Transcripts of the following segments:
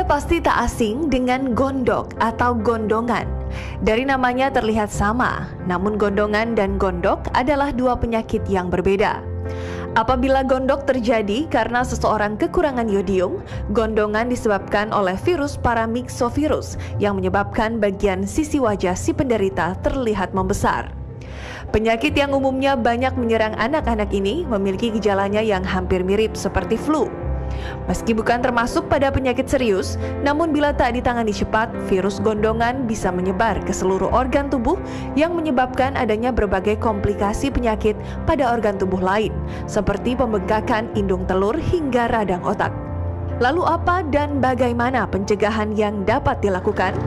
pasti tak asing dengan gondok atau gondongan. Dari namanya terlihat sama, namun gondongan dan gondok adalah dua penyakit yang berbeda. Apabila gondok terjadi karena seseorang kekurangan yodium, gondongan disebabkan oleh virus paramyxovirus yang menyebabkan bagian sisi wajah si penderita terlihat membesar. Penyakit yang umumnya banyak menyerang anak-anak ini memiliki gejalanya yang hampir mirip seperti flu. Meski bukan termasuk pada penyakit serius, namun bila tak ditangani cepat, virus gondongan bisa menyebar ke seluruh organ tubuh yang menyebabkan adanya berbagai komplikasi penyakit pada organ tubuh lain, seperti pembengkakan indung telur hingga radang otak. Lalu apa dan bagaimana pencegahan yang dapat dilakukan?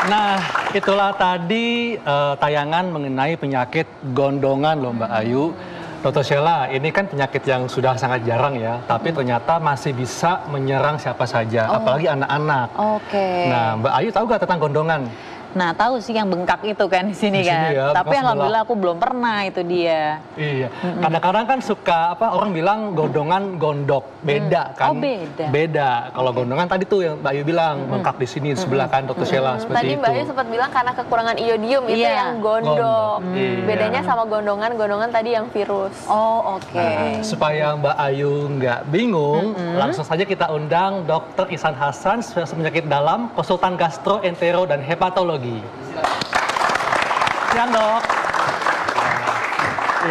Nah, itulah tadi tayangan mengenai penyakit gondongan loh Mbak Ayu. Dr. Sheila, ini kan penyakit yang sudah sangat jarang ya, tapi ternyata masih bisa menyerang siapa saja, apalagi anak-anak. Oke. Nah, Mbak Ayu tahu gak tentang gondongan? Nah, tahu sih yang bengkak itu kan di sini kan. Ya, tapi alhamdulillah aku belum pernah itu dia. Iya. Kadang-kadang kan suka orang bilang gondongan gondok, beda kan? Oh, beda. Beda. Kalau gondongan tadi tuh yang Mbak Ayu bilang bengkak di sini sebelah kan Dr. Sheila seperti tadi itu. Mbak Ayu sempat bilang karena kekurangan iodium itu yang gondok. Bedanya sama gondongan tadi yang virus. Oh, oke. Nah, supaya Mbak Ayu nggak bingung, langsung saja kita undang Dr. Ihsan Hasan, spesialis penyakit dalam, konsultan gastro, entero, dan hepatologi. Siang dok.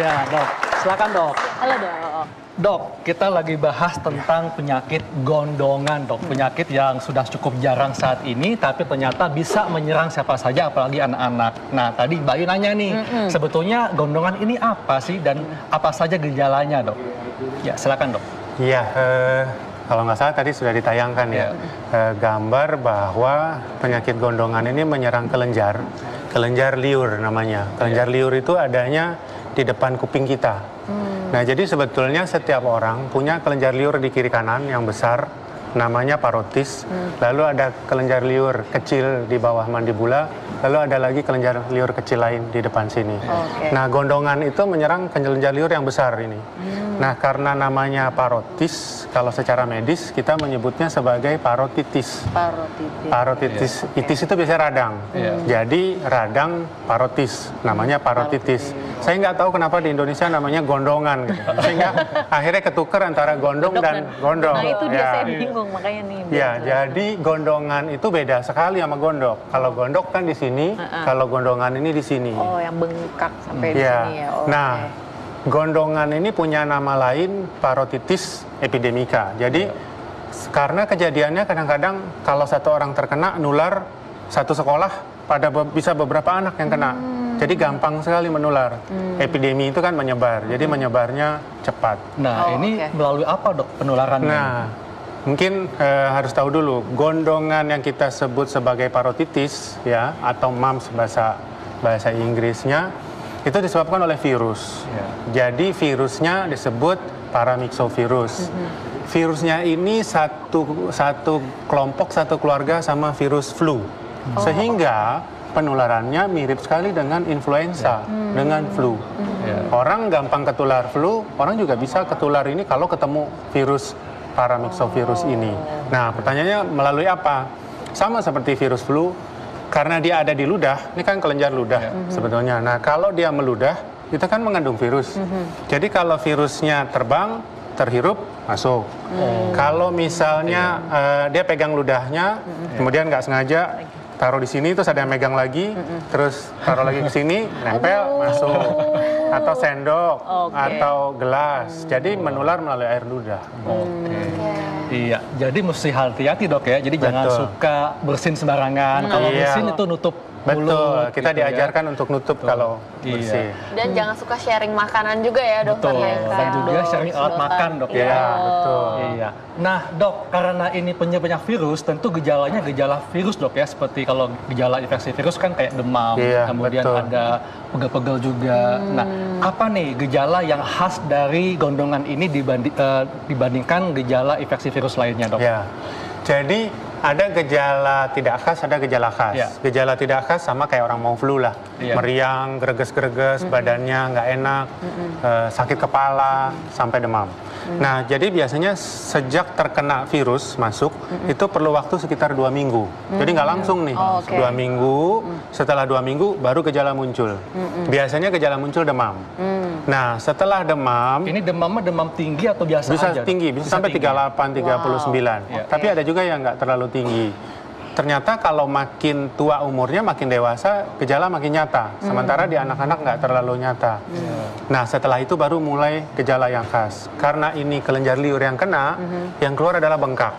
Ya dok, silakan dok. Halo dok. Dok, kita lagi bahas tentang penyakit gondongan dok. Penyakit yang sudah cukup jarang saat ini, tapi ternyata bisa menyerang siapa saja, apalagi anak-anak. Nah tadi Mbak Ayu nanya nih, sebetulnya gondongan ini apa sih dan apa saja gejalanya dok? Ya silakan dok. Iya, kalau nggak salah tadi sudah ditayangkan ya, gambar bahwa penyakit gondongan ini menyerang kelenjar liur namanya. Kelenjar liur itu adanya di depan kuping kita. Nah, jadi sebetulnya setiap orang punya kelenjar liur di kiri kanan yang besar, namanya parotis. Lalu ada kelenjar liur kecil di bawah mandibula, lalu ada lagi kelenjar liur kecil lain di depan sini. Nah, gondongan itu menyerang kelenjar liur yang besar ini. Nah, karena namanya parotis, kalau secara medis kita menyebutnya sebagai parotitis. Parotitis. Itis itu biasanya radang. Jadi radang parotis, namanya parotitis. Saya nggak tahu kenapa di Indonesia namanya gondongan, gitu. Sehingga akhirnya ketukar antara gondong dan gondong. Nah, itu dia saya bingung makanya nih. Ya, jadi gondongan itu beda sekali sama gondok. Kalau gondok kan di sini, kalau gondongan ini di sini. Oh, yang bengkak sampai di sini ya. Nah, gondongan ini punya nama lain parotitis epidemika. Jadi karena kejadiannya kadang-kadang kalau satu orang terkena nular satu sekolah bisa beberapa anak yang kena. Jadi gampang sekali menular. Epidemi itu kan menyebar. Jadi menyebarnya cepat. Nah, ini melalui apa dok penularannya? Nah, mungkin harus tahu dulu gondongan yang kita sebut sebagai parotitis ya atau mumps bahasa Inggrisnya itu disebabkan oleh virus. Jadi virusnya disebut paramyxovirus. Virusnya ini satu kelompok, satu keluarga sama virus flu. Sehingga penularannya mirip sekali dengan influenza, dengan flu. Orang gampang ketular flu, orang juga bisa ketular ini kalau ketemu virus paramyxovirus ini. Nah, pertanyaannya melalui apa? Sama seperti virus flu, karena dia ada di ludah, ini kan kelenjar ludah sebetulnya. Nah, kalau dia meludah, itu kan mengandung virus. Jadi kalau virusnya terbang, terhirup, masuk. Kalau misalnya dia pegang ludahnya, kemudian nggak sengaja taruh di sini, terus ada yang megang lagi, terus taruh lagi ke sini, nempel, masuk. Atau sendok, atau gelas. Jadi menular melalui air ludah. Iya, jadi mesti hati-hati dok ya. Jadi jangan suka bersin sembarangan. Kalau bersin itu nutup mulut. Kita gitu diajarkan untuk nutup kalau bersih. Dan jangan suka sharing makanan juga ya dokter. Dan juga sharing alat makan dok ya. Betul. Iya. Nah dok, karena ini banyak virus, tentu gejalanya gejala virus dok ya. Seperti kalau gejala infeksi virus kan kayak demam, kemudian ada pegel-pegel juga. Nah, apa nih gejala yang khas dari gondongan ini dibandingkan gejala infeksi virus lainnya dok? Ya, jadi ada gejala tidak khas, ada gejala khas. Gejala tidak khas sama kayak orang mau flu lah. Meriang, greges-greges, badannya nggak enak, sakit kepala, sampai demam. Nah, jadi biasanya sejak terkena virus masuk, itu perlu waktu sekitar 2 minggu. Jadi nggak langsung nih, 2 minggu, setelah 2 minggu baru gejala muncul. Biasanya gejala muncul demam. Nah, setelah demam, ini demamnya demam tinggi atau biasa bisa aja? tinggi, bisa sampai 38, 39. Tapi ada juga yang nggak terlalu tinggi. Ternyata kalau makin tua umurnya, makin dewasa, gejala makin nyata. Sementara di anak-anak nggak terlalu nyata. Nah, setelah itu baru mulai gejala yang khas. Karena ini kelenjar liur yang kena, yang keluar adalah bengkak.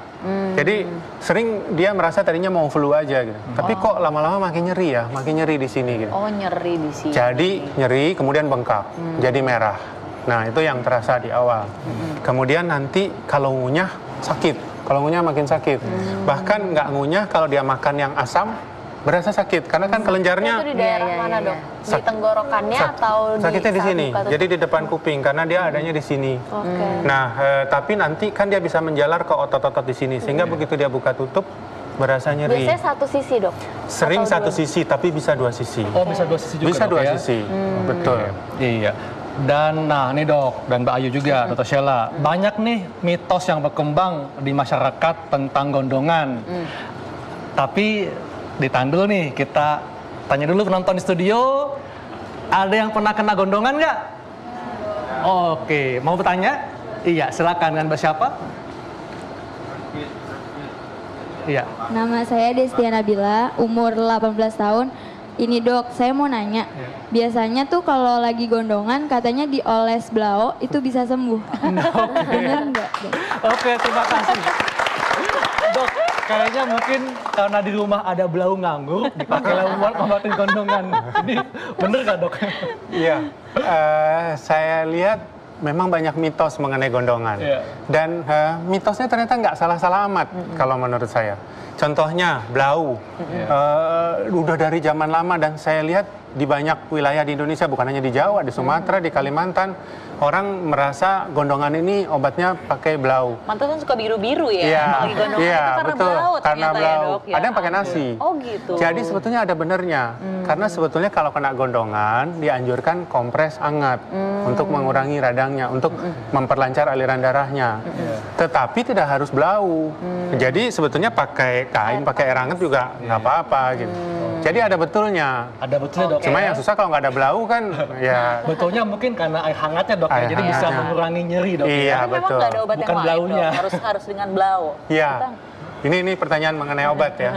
Jadi sering dia merasa tadinya mau flu aja gitu. Tapi kok lama-lama makin nyeri ya, makin nyeri di sini gitu. Oh, nyeri di sini. Jadi nyeri, kemudian bengkak, jadi merah. Nah, itu yang terasa di awal. Kemudian nanti kalau ngunyah sakit. Kalau ngunyah makin sakit. Bahkan nggak ngunyah kalau dia makan yang asam, berasa sakit. Karena kan kelenjarnya... Itu di daerah mana dok? Di tenggorokannya atau di sakitnya di sini. sabuk atau- Jadi di depan kuping, karena dia adanya di sini. Nah, tapi nanti kan dia bisa menjalar ke otot-otot di sini. Sehingga begitu dia buka tutup, berasa nyeri. Biasanya satu sisi dok? Sering Atau satu dua? sisi, tapi bisa 2 sisi. Oh, bisa 2 sisi juga Bisa dok, 2 ya? sisi, betul. Iya. Dan nah nih dok, dan Mbak Ayu juga, Dr. Sheila, banyak nih mitos yang berkembang di masyarakat tentang gondongan. Tapi ditahan dulu nih, kita tanya dulu penonton di studio, ada yang pernah kena gondongan nggak? Oke, mau bertanya? Iya, silakan dengan Mbak siapa? Iya. Nama saya Destia Nabila, umur 18 tahun. Ini dok, saya mau nanya, biasanya tuh kalau lagi gondongan katanya dioles blau itu bisa sembuh. Bener nggak? Dok? Oke, terima kasih. Dok, kayaknya mungkin karena di rumah ada belau nganggur, dipakai buat ngobatin gondongan. Ini bener nggak dok? Iya, saya lihat memang banyak mitos mengenai gondongan. Dan mitosnya ternyata nggak salah-salah amat kalau menurut saya. Contohnya blau, udah dari zaman lama dan saya lihat di banyak wilayah di Indonesia, bukan hanya di Jawa, di Sumatera, di Kalimantan, orang merasa gondongan ini obatnya pakai blau. Mantan kan suka biru-biru ya, Iya, apalagi gondongan iya, itu karena betul, blau karena ternyata ya blau. dok. Ya Ada yang pakai ampun. nasi. Oh gitu. Jadi sebetulnya ada benernya, karena sebetulnya kalau kena gondongan dianjurkan kompres hangat untuk mengurangi radangnya, untuk memperlancar aliran darahnya. Tetapi tidak harus blau. Jadi sebetulnya pakai kain, pakai air hangat juga nggak apa-apa gitu. Jadi ada betulnya. Ada betulnya dok. Cuma yang susah kalau nggak ada blau kan, ya. Betulnya mungkin karena air hangatnya dok, Air jadi bisa hangatnya. mengurangi nyeri dok. Iya, Tapi memang betul. nggak ada obat Bukan yang lain blaunya. dok, harus dengan blau. Iya. Ini pertanyaan mengenai obat ya.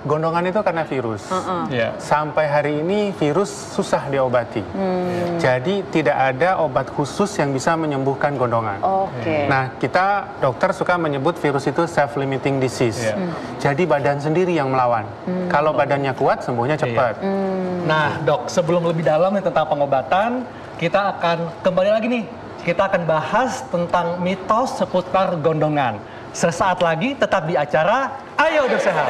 Gondongan itu karena virus. Iya. Sampai hari ini virus susah diobati. Jadi tidak ada obat khusus yang bisa menyembuhkan gondongan. Oke. Nah, kita dokter suka menyebut virus itu self-limiting disease. Iya. Jadi badan sendiri yang melawan. Kalau badannya kuat, sembuhnya cepat. Nah dok, sebelum lebih dalam nih tentang pengobatan, kita akan kembali lagi nih. Kita akan bahas tentang mitos seputar gondongan. Sesaat lagi tetap di acara Ayo Dok Sehat.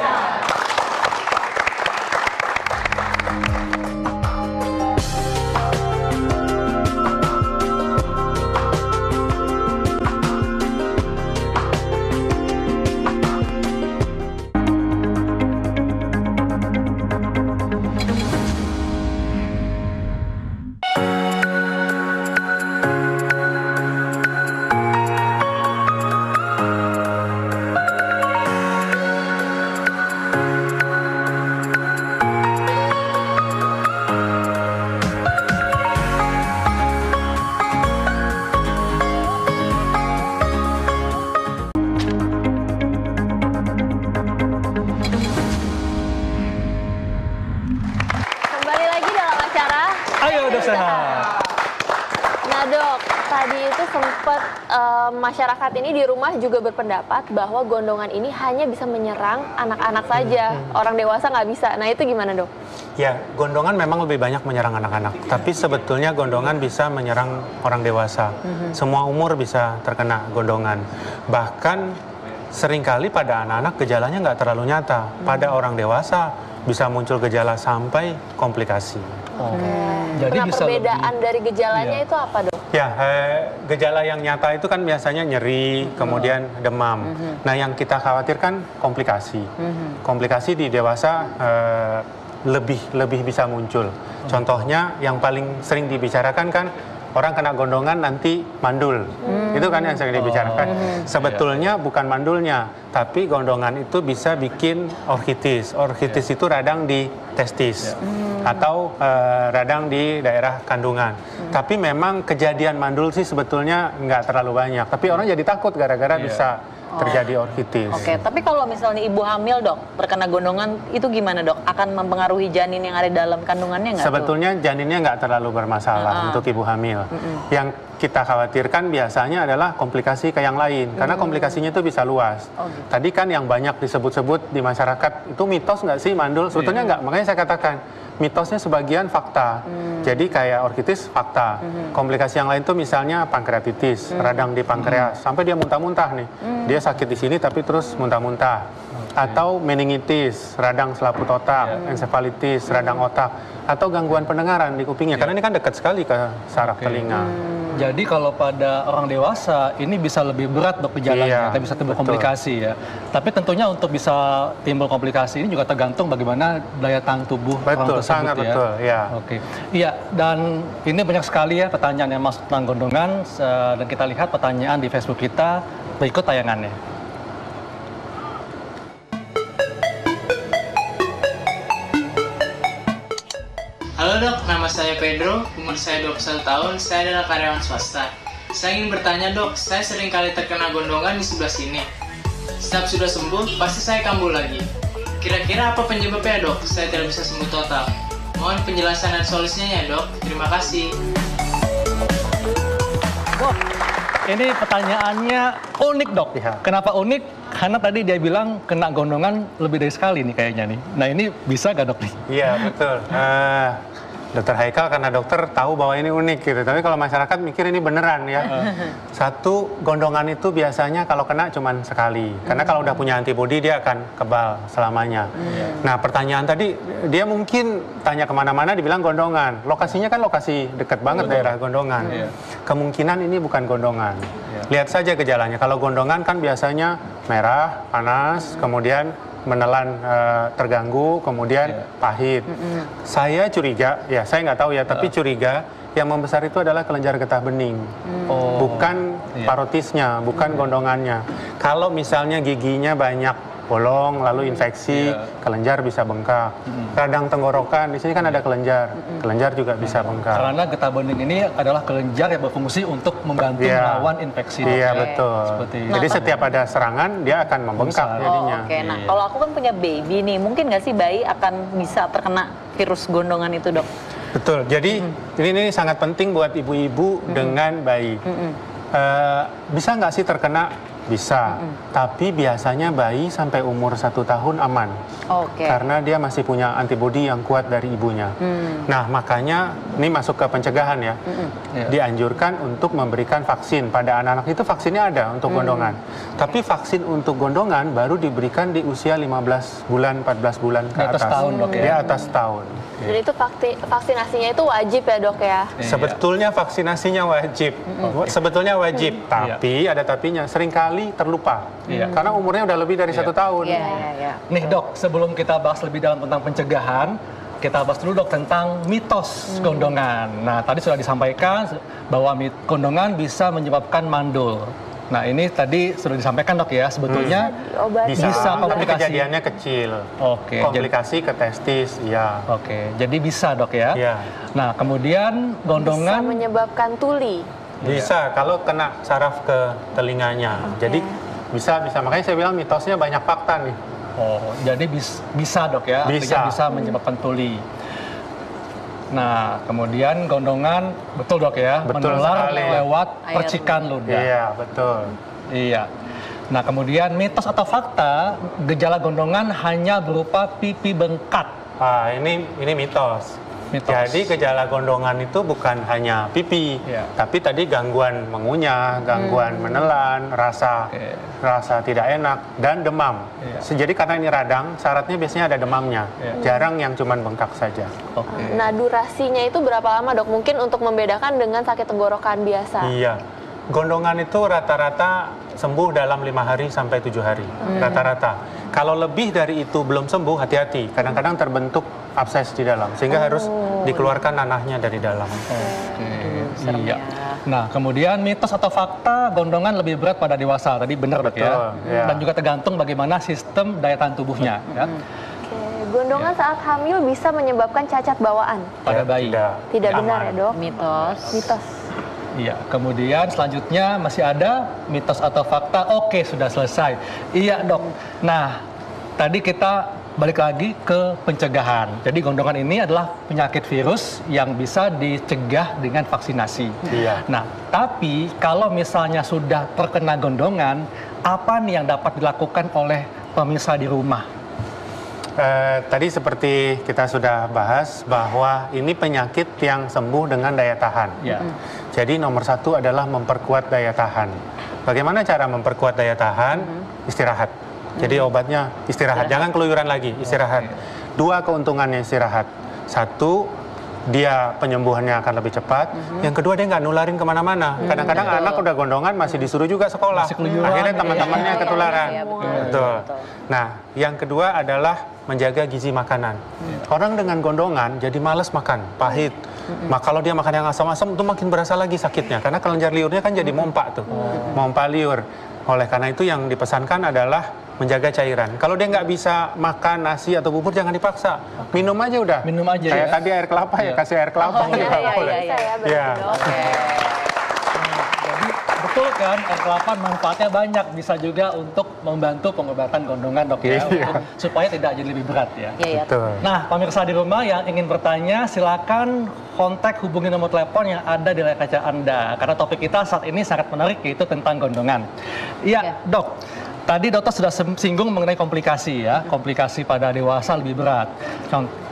Kembali lagi dalam acara Ayo Dok Sehat. Nah dok, tadi itu sempat masyarakat ini di rumah juga berpendapat bahwa gondongan ini hanya bisa menyerang anak-anak saja, orang dewasa nggak bisa. Nah itu gimana dok? Ya, gondongan memang lebih banyak menyerang anak-anak. Tapi sebetulnya gondongan bisa menyerang orang dewasa. Semua umur bisa terkena gondongan. Bahkan seringkali pada anak-anak gejalanya nggak terlalu nyata. Pada orang dewasa bisa muncul gejala sampai komplikasi. Jadi Nah bisa perbedaan lebih- dari gejalanya Iya. itu apa dok? Ya, gejala yang nyata itu kan biasanya nyeri, kemudian demam. Nah, yang kita khawatirkan komplikasi. Komplikasi di dewasa lebih bisa muncul. Contohnya yang paling sering dibicarakan kan orang kena gondongan nanti mandul. Itu kan yang sering dibicarakan. Sebetulnya bukan mandulnya, tapi gondongan itu bisa bikin orkitis. Orkitis itu radang di testis atau radang di daerah kandungan. Tapi memang kejadian mandul sih sebetulnya nggak terlalu banyak. Tapi orang jadi takut gara-gara bisa terjadi orkitis. Oke, tapi kalau misalnya ibu hamil dok, terkena gondongan itu gimana dok? Akan mempengaruhi janin yang ada dalam kandungannya nggak? Sebetulnya janinnya nggak terlalu bermasalah untuk ibu hamil. Yang kita khawatirkan biasanya adalah komplikasi ke yang lain, karena komplikasinya itu bisa luas. Gitu. Tadi kan yang banyak disebut-sebut di masyarakat, itu mitos nggak sih mandul? Sebetulnya nggak, makanya saya katakan, mitosnya sebagian fakta. Jadi kayak orkitis fakta. Komplikasi yang lain tuh misalnya pankreatitis, radang di pankreas, sampai dia muntah-muntah nih. Dia sakit di sini tapi terus muntah-muntah. Atau meningitis, radang selaput otak, ensefalitis, radang otak, atau gangguan pendengaran di kupingnya. Karena ini kan dekat sekali ke saraf telinga. Jadi kalau pada orang dewasa ini bisa lebih berat dok gejalanya, bisa timbul komplikasi ya. Tapi tentunya untuk bisa timbul komplikasi ini juga tergantung bagaimana daya tahan tubuh orang tersebut sangat ya. Betul, ya. Oke, iya, dan ini banyak sekali ya pertanyaan yang masuk tentang gondongan, dan kita lihat pertanyaan di Facebook kita, berikut tayangannya. Halo dok, nama saya Pedro, umur saya 21 tahun, saya adalah karyawan swasta. Saya ingin bertanya dok, saya sering kali terkena gondongan di sebelah sini. Setiap sudah sembuh, pasti saya kambuh lagi. Kira-kira apa penyebabnya dok? Saya tidak bisa sembuh total. Mohon penjelasan dan solusinya ya dok, terima kasih. Ini pertanyaannya unik dok. Kenapa unik? Karena tadi dia bilang kena gondongan lebih dari sekali nih kayaknya nih. Nah ini bisa gak dok nih? Iya betul. Dokter Haikal karena dokter tahu bahwa ini unik gitu. Tapi kalau masyarakat mikir ini beneran ya. Satu, gondongan itu biasanya kalau kena cuma sekali. Karena kalau udah punya antibodi dia akan kebal selamanya. Nah pertanyaan tadi, dia mungkin tanya kemana-mana dibilang gondongan. Lokasinya kan lokasi dekat banget daerah gondongan. Kemungkinan ini bukan gondongan. Lihat saja gejalanya. Kalau gondongan kan biasanya merah, panas, kemudian menelan terganggu, kemudian pahit. Saya curiga, ya saya nggak tahu ya, tapi curiga yang membesar itu adalah kelenjar getah bening, bukan parotisnya, bukan gondongannya. Kalau misalnya giginya banyak bolong, lalu infeksi, kelenjar bisa bengkak. Radang tenggorokan, di sini kan ada kelenjar, kelenjar juga bisa bengkak. Karena getah bening ini adalah kelenjar yang berfungsi untuk membantu melawan infeksi. Iya betul. Seperti jadi setiap ada serangan dia akan membengkak jadinya. Oke, nah kalau aku kan punya baby nih, mungkin nggak sih bayi akan bisa terkena virus gondongan itu dok? Betul. Jadi ini sangat penting buat ibu-ibu dengan bayi. Bisa nggak sih terkena? Bisa, tapi biasanya bayi sampai umur 1 tahun aman, karena dia masih punya antibodi yang kuat dari ibunya. Nah makanya ini masuk ke pencegahan ya, dianjurkan untuk memberikan vaksin. Pada anak-anak itu vaksinnya ada untuk gondongan, tapi vaksin untuk gondongan baru diberikan di usia 15 bulan, 14 bulan ke atas. Tahun, dok, ya? Di atas tahun. Jadi itu vaksinasinya itu wajib ya dok ya? Sebetulnya vaksinasinya wajib, sebetulnya wajib, tapi ada tapinya, seringkali terlupa, karena umurnya udah lebih dari 1 tahun. Nih dok, sebelum kita bahas lebih dalam tentang pencegahan, kita bahas dulu dok tentang mitos gondongan. Nah tadi sudah disampaikan bahwa gondongan bisa menyebabkan mandul. Nah ini tadi sudah disampaikan dok ya, sebetulnya bisa komplikasi. Kejadiannya kecil. Komplikasi ke testis, iya. Jadi bisa dok ya. Nah kemudian gondongan bisa menyebabkan tuli. Bisa kalau kena saraf ke telinganya. Jadi bisa makanya saya bilang mitosnya banyak fakta nih. Jadi bisa dok ya. Bisa menyebabkan tuli. Nah, kemudian gondongan betul dok ya, menular lewat percikan ludah. Iya, betul. Iya. Nah, kemudian mitos atau fakta, gejala gondongan hanya berupa pipi bengkak. Ini mitos. Jadi gejala gondongan itu bukan hanya pipi, tapi tadi gangguan mengunyah, gangguan menelan, rasa tidak enak, dan demam. Jadi karena ini radang, syaratnya biasanya ada demamnya, jarang yang cuman bengkak saja. Nah durasinya itu berapa lama dok? Mungkin untuk membedakan dengan sakit tenggorokan biasa. Iya, gondongan itu rata-rata sembuh dalam 5 hari sampai 7 hari, rata-rata. Kalau lebih dari itu belum sembuh, hati-hati. Kadang-kadang terbentuk abses di dalam, sehingga harus dikeluarkan nanahnya dari dalam. Iya. Nah, kemudian mitos atau fakta gondongan lebih berat pada dewasa. Tadi benar dok ya. Dan juga tergantung bagaimana sistem daya tahan tubuhnya. Ya. Gondongan saat hamil bisa menyebabkan cacat bawaan Pada bayi. tidak benar ya dok? Mitos. Iya, kemudian selanjutnya masih ada mitos atau fakta. Oke, sudah selesai. Iya dok. Nah, tadi kita balik lagi ke pencegahan. Jadi gondongan ini adalah penyakit virus yang bisa dicegah dengan vaksinasi. Iya. Nah, tapi kalau misalnya sudah terkena gondongan, apa nih yang dapat dilakukan oleh pemirsa di rumah? Tadi seperti kita sudah bahas bahwa ini penyakit yang sembuh dengan daya tahan. Ya. Jadi nomor satu adalah memperkuat daya tahan. Bagaimana cara memperkuat daya tahan? Istirahat. Jadi obatnya istirahat. Jangan keluyuran lagi, istirahat. Dua keuntungannya istirahat. Satu, dia penyembuhannya akan lebih cepat. Yang kedua, dia nggak nularin kemana-mana. Kadang-kadang anak udah gondongan masih disuruh juga sekolah. Akhirnya teman-temannya ketularan. Betul. Nah, yang kedua adalah menjaga gizi makanan. Orang dengan gondongan jadi malas makan, pahit. Kalau dia makan yang asam-asam itu makin berasa lagi sakitnya. Karena kelenjar liurnya kan jadi mompa tuh. Mompa liur. Oleh karena itu yang dipesankan adalah menjaga cairan. Kalau dia nggak bisa makan nasi atau bubur, jangan dipaksa. Minum aja udah. Minum aja. Kayak ya. tadi air kelapa ya, kasih air kelapa. Iya. Jadi betul kan, air kelapa manfaatnya banyak, bisa juga untuk membantu pengobatan gondongan dok ya, supaya tidak jadi lebih berat ya. Betul. Nah, pemirsa di rumah yang ingin bertanya, silakan kontak hubungi nomor telepon yang ada di layar kaca Anda. Karena topik kita saat ini sangat menarik, yaitu tentang gondongan. Iya, dok. Tadi dokter sudah singgung mengenai komplikasi ya, komplikasi pada dewasa lebih berat.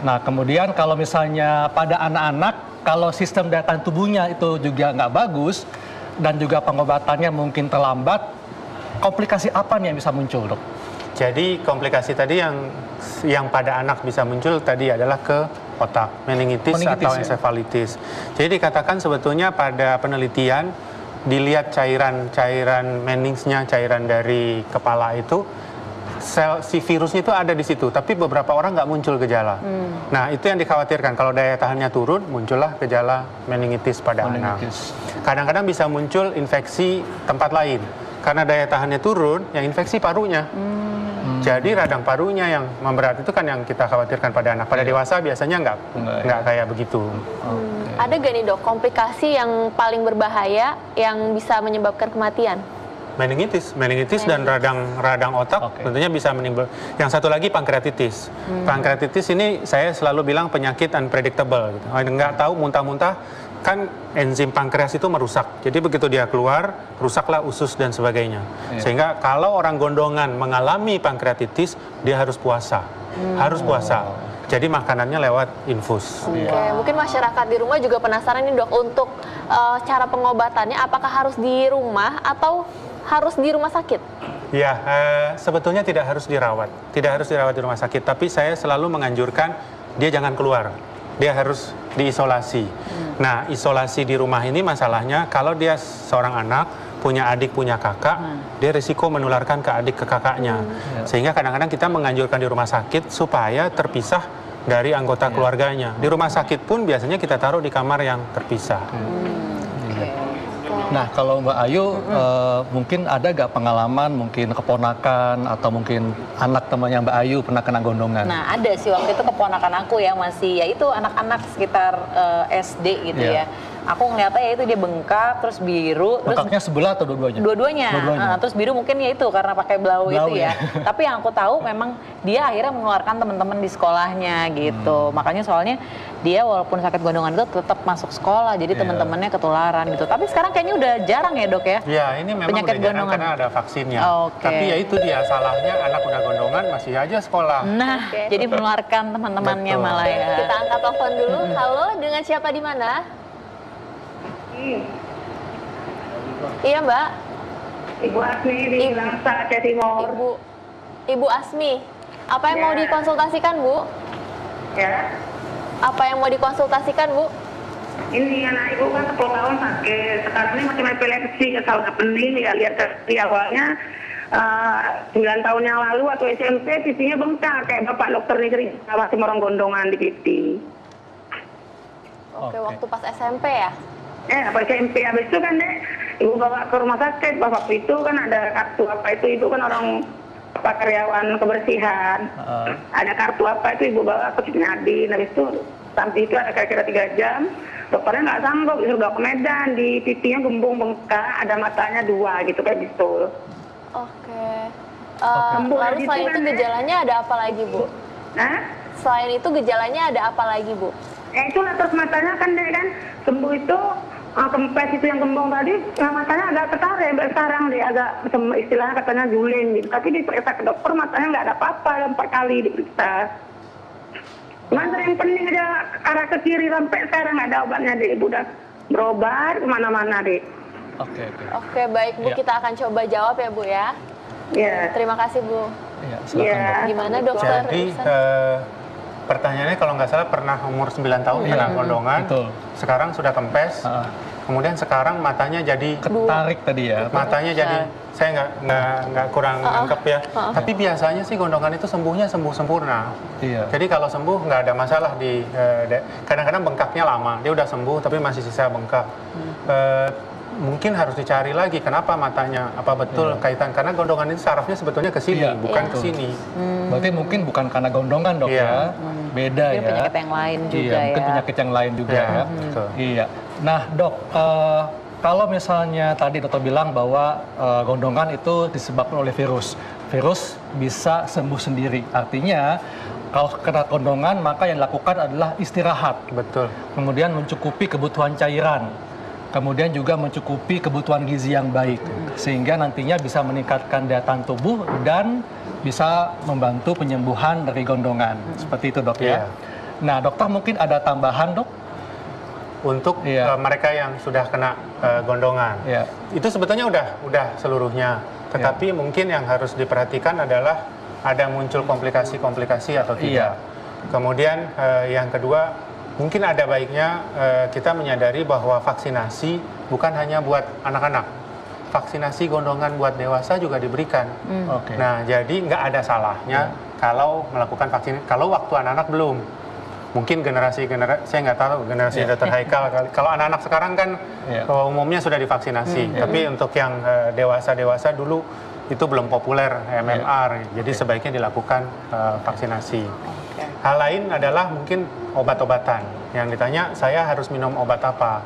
Nah, kemudian kalau misalnya pada anak-anak, kalau sistem daya tahan tubuhnya itu juga nggak bagus, dan juga pengobatannya mungkin terlambat, komplikasi apa nih yang bisa muncul, dok? Jadi komplikasi tadi yang pada anak bisa muncul tadi adalah ke otak, meningitis atau ensefalitis. Jadi dikatakan sebetulnya pada penelitian dilihat cairan meningsnya, cairan dari kepala itu, si virusnya itu ada di situ, tapi beberapa orang nggak muncul gejala. Nah, itu yang dikhawatirkan. Kalau daya tahannya turun, muncullah gejala meningitis pada anak. Kadang-kadang bisa muncul infeksi tempat lain. Karena daya tahannya turun, yang infeksi parunya. Jadi radang parunya yang memberat itu kan yang kita khawatirkan pada anak. Pada dewasa biasanya nggak kayak begitu. Ada gak nih dok, komplikasi yang paling berbahaya yang bisa menyebabkan kematian? Meningitis dan radang otak tentunya bisa menimbulkan. Yang satu lagi pankreatitis. Pankreatitis ini saya selalu bilang penyakit unpredictable. Gitu. Nggak tahu, muntah-muntah kan enzim pankreas itu merusak. Jadi begitu dia keluar, rusaklah usus dan sebagainya. Sehingga kalau orang gondongan mengalami pankreatitis, dia harus puasa. Harus puasa. Jadi makanannya lewat infus. Oke, mungkin masyarakat di rumah juga penasaran nih dok, untuk cara pengobatannya apakah harus di rumah atau harus di rumah sakit? Ya, sebetulnya tidak harus dirawat. Tidak harus dirawat di rumah sakit. Tapi saya selalu menganjurkan dia jangan keluar. Dia harus diisolasi. Nah, isolasi di rumah ini masalahnya kalau dia seorang anak, punya adik, punya kakak, dia risiko menularkan ke adik, ke kakaknya. Sehingga kadang-kadang kita menganjurkan di rumah sakit supaya terpisah dari anggota keluarganya. Di rumah sakit pun biasanya kita taruh di kamar yang terpisah. Nah, kalau Mbak Ayu, mungkin ada gak pengalaman, mungkin keponakan atau mungkin anak temannya Mbak Ayu pernah kena gondongan? Nah, ada sih waktu itu keponakan aku ya, masih ya itu anak-anak sekitar SD gitu ya. Aku ngeliatnya ya itu dia bengkak, terus biru. Bengkaknya sebelah atau dua-duanya? Dua-duanya. Terus biru mungkin ya itu karena pakai blau itu ya. Tapi yang aku tahu memang dia akhirnya mengeluarkan teman-teman di sekolahnya gitu. Makanya soalnya dia walaupun sakit gondongan itu tetap masuk sekolah, jadi teman-temannya ketularan gitu. Tapi sekarang kayaknya udah jarang ya dok ya? Ya, ini memang penyakit udah jarang karena ada vaksinnya. Tapi ya itu dia salahnya, anak udah gondongan masih aja sekolah. Nah, jadi menularkan teman-temannya malah ya. Kita angkat telepon dulu. Halo, dengan siapa di mana? Iya Mbak. Ibu Asmi di Langsa, Aceh Timur. Ibu Asmi, apa yang mau dikonsultasikan Bu? Ya. Apa yang mau dikonsultasikan Bu? Ini anak ibu kan 10 tahun sakit. Sekarang ini macam epilepsi, saluran pening ya, lihat dari awalnya 9 tahun yang lalu waktu SMP pipinya bengkak kayak bapak dokter negeri masih orang gondongan di pipi. Oke, waktu pas SMP ya? Pas SMP habis itu kan dek, ibu bawa ke rumah sakit. Bapak itu kan ada kartu apa itu, ibu kan orang karyawan kebersihan. Ada kartu apa itu ibu bawa ke Nadine. Habis itu sampai itu ada kira-kira 3 jam. Dokternya nggak sanggup, disuruh bawa ke Medan. Di pipinya gembung bengkak, ada matanya 2 gitu kayak bisul. Oke. Lalu selain itu gejalanya ada apa lagi, Bu? Selain itu gejalanya ada apa lagi, Bu? Itulah terus matanya kan deh kan sembuh itu kempes itu yang gembung tadi, matanya agak ketarik sekarang dia agak istilahnya katanya juling gitu. Tapi diperiksa ke dokter matanya nggak ada apa-apa, 4 kali diperiksa. Cuman sering pening aja arah ke kiri sampai sekarang nggak ada obatnya deh. Ibu udah berobat kemana-mana deh. Oke, baik Bu, kita akan coba jawab ya Bu ya. Terima kasih Bu. Silakan, Gimana dokter? Jadi pertanyaannya kalau nggak salah pernah umur 9 tahun kena gondongan, sekarang sudah kempes, kemudian sekarang matanya jadi ketarik tadi ya. Matanya jadi saya nggak kurang nangkep ya. Tapi biasanya sih gondongan itu sembuhnya sembuh sempurna. Jadi kalau sembuh nggak ada masalah di kadang-kadang bengkaknya lama, dia udah sembuh tapi masih sisa bengkak. Mungkin harus dicari lagi kenapa matanya, apa betul kaitan, karena gondongan itu sarafnya sebetulnya ke sini, bukan ke sini. Berarti mungkin bukan karena gondongan dok ya, beda mungkin ya. penyakit yang lain juga mungkin penyakit yang lain juga ya. Iya. Nah dok, kalau misalnya tadi dokter bilang bahwa gondongan itu disebabkan oleh virus, virus bisa sembuh sendiri. Artinya kalau kena gondongan maka yang dilakukan adalah istirahat. Betul. Kemudian mencukupi kebutuhan cairan. Kemudian juga mencukupi kebutuhan gizi yang baik, sehingga nantinya bisa meningkatkan daya tahan tubuh dan bisa membantu penyembuhan dari gondongan. Seperti itu dok ya. Nah dokter mungkin ada tambahan dok? Untuk mereka yang sudah kena gondongan, itu sebetulnya udah seluruhnya. Tetapi mungkin yang harus diperhatikan adalah ada muncul komplikasi-komplikasi atau tidak. Kemudian yang kedua, mungkin ada baiknya kita menyadari bahwa vaksinasi bukan hanya buat anak-anak. Vaksinasi gondongan buat dewasa juga diberikan. Nah, jadi nggak ada salahnya kalau melakukan vaksin. Kalau waktu anak-anak belum. Mungkin generasi saya nggak tahu generasi Dr. Haikal. Kalau anak-anak sekarang kan umumnya sudah divaksinasi. Tapi untuk yang dewasa-dewasa dulu itu belum populer MMR. Jadi sebaiknya dilakukan vaksinasi. Hal lain adalah mungkin obat-obatan. Yang ditanya, saya harus minum obat apa?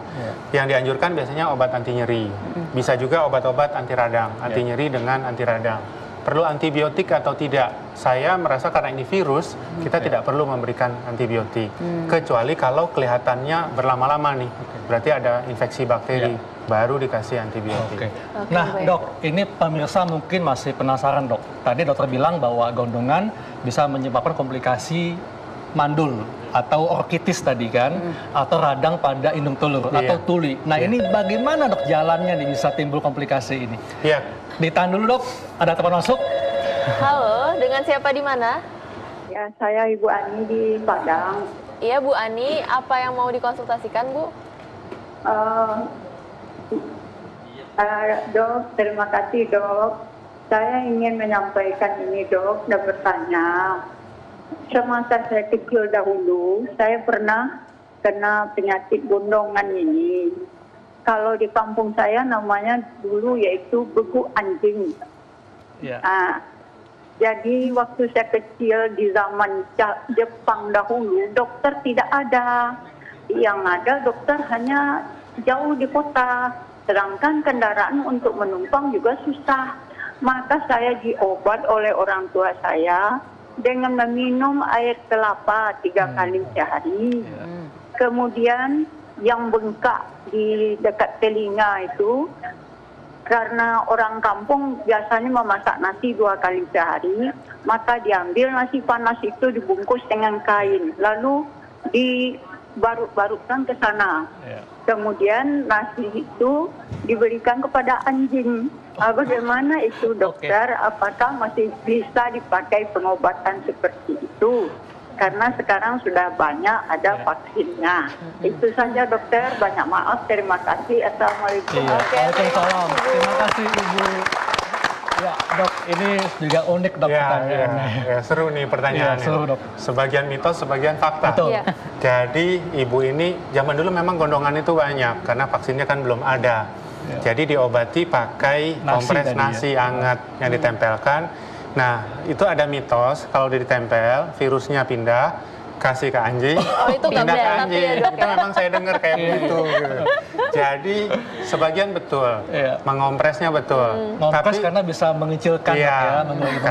Yang dianjurkan biasanya obat anti nyeri. Bisa juga obat-obat anti radang, anti nyeri dengan anti radang. Perlu antibiotik atau tidak? Saya merasa karena ini virus, kita tidak perlu memberikan antibiotik. Kecuali kalau kelihatannya berlama-lama nih. Berarti ada infeksi bakteri, baru dikasih antibiotik. Nah dok, ini pemirsa mungkin masih penasaran dok. Tadi dokter bilang bahwa gondongan bisa menyebabkan komplikasi mandul atau orkitis tadi kan, atau radang pada indung telur atau tuli. Nah ini bagaimana dok jalannya nih bisa timbul komplikasi ini? Ditahan dulu dok, ada telepon masuk. Halo, dengan siapa di mana? Ya, saya Ibu Ani di Padang. Iya Bu Ani, apa yang mau dikonsultasikan Bu? Dok, terima kasih dok. Saya ingin menyampaikan ini dok dan bertanya. Semasa saya kecil dahulu, saya pernah kena penyakit gondongan ini. Kalau di kampung saya namanya dulu yaitu beku anjing. Jadi waktu saya kecil di zaman Jepang dahulu, dokter tidak ada. Yang ada dokter hanya jauh di kota. Sedangkan kendaraan untuk menumpang juga susah. Maka saya diobat oleh orang tua saya dengan meminum air kelapa 3 kali sehari. Kemudian yang bengkak di dekat telinga itu, karena orang kampung biasanya memasak nasi 2 kali sehari, maka diambil nasi panas itu dibungkus dengan kain, lalu dibaruk-barukkan ke sana. Kemudian nasi itu diberikan kepada anjing. Bagaimana itu dokter? Apakah masih bisa dipakai pengobatan seperti itu? Karena sekarang sudah banyak ada vaksinnya. Itu saja dokter, banyak maaf, terima kasih. Assalamualaikum. Waalaikumsalam. Terima kasih Ibu Ya, dok, ini juga unik dok pertanyaannya. Ya, seru nih pertanyaannya. Ya, seru dok. Sebagian mitos, sebagian fakta. Betul. Iya. Jadi ibu ini zaman dulu memang gondongan itu banyak karena vaksinnya kan belum ada. Jadi diobati pakai kompres nasi hangat yang ditempelkan. Nah, itu ada mitos kalau ditempel virusnya pindah, kasih ke anjing, itu nggak pindah ke benar, anjing. ya, dok, Itu memang saya dengar kayak begitu. Gitu. Jadi sebagian betul, mengompresnya betul. Ngompres karena bisa mengecilkan ya,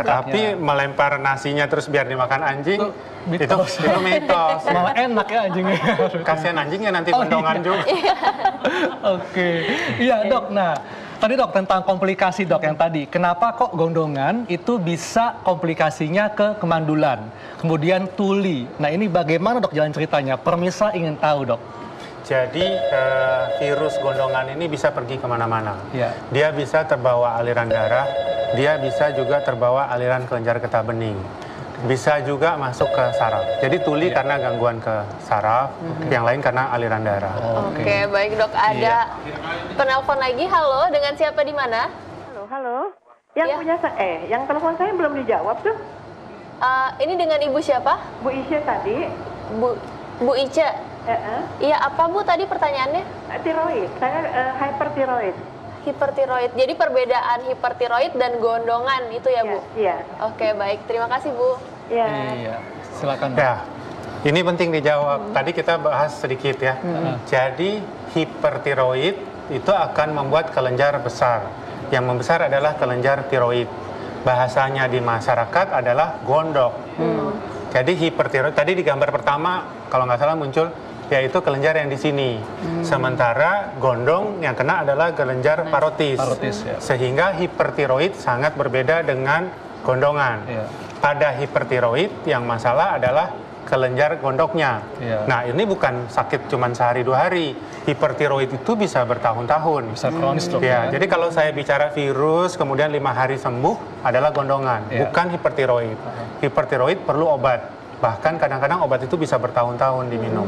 tapi melempar nasinya terus biar dimakan anjing, itu mitos. Malah enak ya anjingnya. Kasihan anjingnya nanti gondongan juga. Oke, iya dok. Nah, tadi dok tentang komplikasi dok yang tadi. Kenapa kok gondongan itu bisa komplikasinya ke kemandulan, kemudian tuli. Nah ini bagaimana dok jalan ceritanya? Permisa ingin tahu dok. Jadi virus gondongan ini bisa pergi kemana-mana. Ya. Dia bisa terbawa aliran darah, dia bisa juga terbawa aliran kelenjar getah bening. Bisa juga masuk ke saraf. Jadi tuli karena gangguan ke saraf, yang lain karena aliran darah. Oke, baik dok. Ada penelpon lagi. Halo, dengan siapa di mana? Halo. Yang punya yang telepon saya belum dijawab tuh. Ini dengan ibu siapa? Bu Isya tadi. Bu Ica. Iya, apa Bu tadi pertanyaannya? Tiroid. Saya hypertiroid. Hipertiroid. Jadi perbedaan hipertiroid dan gondongan itu ya, Bu? Iya. Oke, baik. Terima kasih, Bu. Iya. Silakan. Ya, ini penting dijawab. Tadi kita bahas sedikit ya. Jadi hipertiroid itu akan membuat kelenjar besar. Yang membesar adalah kelenjar tiroid. Bahasanya di masyarakat adalah gondok. Jadi hipertiroid, tadi di gambar pertama kalau nggak salah muncul yaitu kelenjar yang di sini. Sementara gondong yang kena adalah kelenjar parotis. Sehingga hipertiroid sangat berbeda dengan gondongan. Pada hipertiroid yang masalah adalah kelenjar gondoknya. Nah, ini bukan sakit cuma sehari dua hari. Hipertiroid itu bisa bertahun-tahun. Bisa kronis dok. Ya, jadi kalau saya bicara virus kemudian 5 hari sembuh adalah gondongan, bukan hipertiroid. Hipertiroid perlu obat. Bahkan kadang-kadang obat itu bisa bertahun-tahun diminum.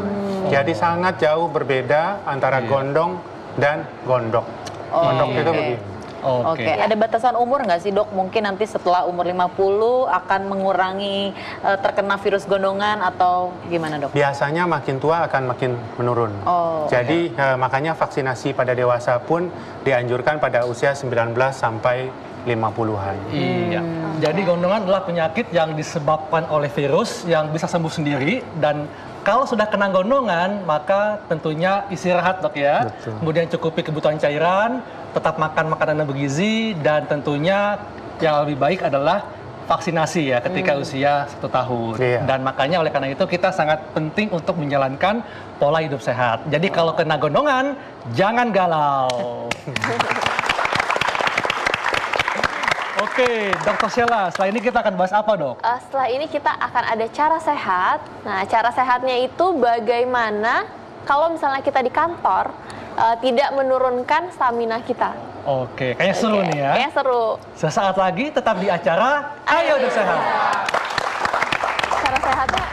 Jadi sangat jauh berbeda antara gondong dan gondok. Gondok itu begitu. Oke, ada batasan umur nggak sih dok? Mungkin nanti setelah umur 50 akan mengurangi terkena virus gondongan atau gimana dok? Biasanya makin tua akan makin menurun. Jadi makanya vaksinasi pada dewasa pun dianjurkan pada usia 19 sampai 50-an. Iya. Jadi gondongan adalah penyakit yang disebabkan oleh virus yang bisa sembuh sendiri, dan kalau sudah kena gondongan maka tentunya istirahat dok ya. Betul. Kemudian cukupi kebutuhan cairan, tetap makan makanan yang bergizi, dan tentunya yang lebih baik adalah vaksinasi ya ketika usia 1 tahun. Dan makanya oleh karena itu kita sangat penting untuk menjalankan pola hidup sehat. Jadi kalau kena gondongan jangan galau. Oke, Dr. Sheila, setelah ini kita akan bahas apa, dok? Setelah ini kita akan ada cara sehat. Nah, cara sehatnya itu bagaimana kalau misalnya kita di kantor tidak menurunkan stamina kita. Oke, kayaknya seru nih ya. Kayaknya seru. Sesaat lagi tetap di acara Ayo Dok Sehat. Cara sehatnya